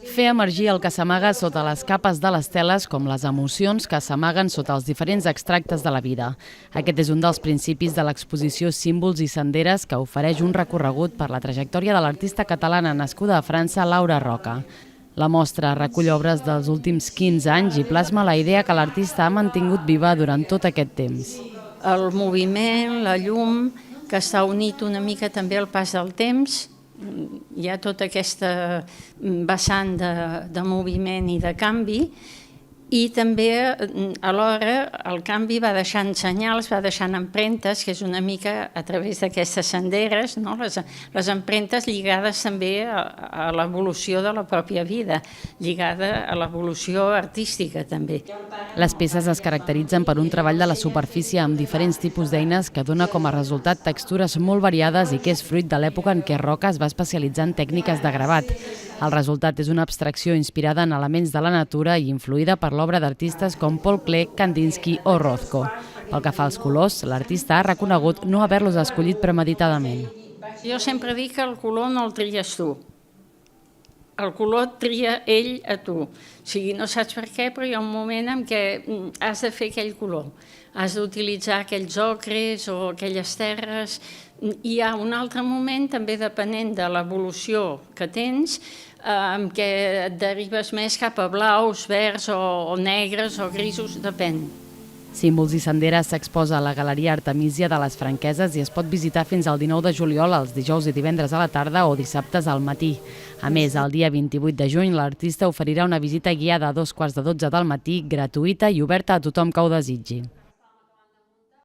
Fer emergir el que s'amaga sota les capes de les teles com les emocions que s'amaguen sota els diferents extractes de la vida. Aquest és un dels principis de l'exposició Símbols i senderes que ofereix un recorregut per la trajectòria de l'artista catalana nascuda a França, Laura Roca. La mostra recull obres dels últims 15 anys i plasma la idea que l'artista ha mantingut viva durant tot aquest temps. El moviment, la llum, que està unit una mica també al pas del temps. Hi ha tota aquesta vessant de moviment i de canvi i també alhora el canvi va deixant senyals, va deixant empremtes, que és una mica a través d'aquestes senderes, no? Les empremtes lligades també a l'evolució de la pròpia vida, lligada a l'evolució artística també. Les peces es caracteritzen per un treball de la superfície amb diferents tipus d'eines que dona com a resultat textures molt variades i que és fruit de l'època en què Roca es va especialitzar en tècniques de gravat. El resultat és una abstracció inspirada en elements de la natura i influïda per l'obra d'artistes com Paul Klee, Kandinsky o Rothko. Pel que fa als colors, l'artista ha reconegut no haver-los escollit premeditadament. Jo sempre dic que el color no el tries tu. El color et tria ell a tu. O sigui, no saps per què, però hi ha un moment en què has de fer aquell color. Has d'utilitzar aquells ocres o aquelles terres. Hi ha un altre moment, també depenent de l'evolució que tens, en què et derives més cap a blaus, verds o negres o grisos, depèn. Símbols i senderes s'exposa a la Galeria Artemísia de les Franqueses i es pot visitar fins al 19 de juliol, els dijous i divendres a la tarda o dissabtes al matí. A més, el dia 28 de juny, l'artista oferirà una visita guiada a 2:15 del matí, gratuïta i oberta a tothom que ho desitgi.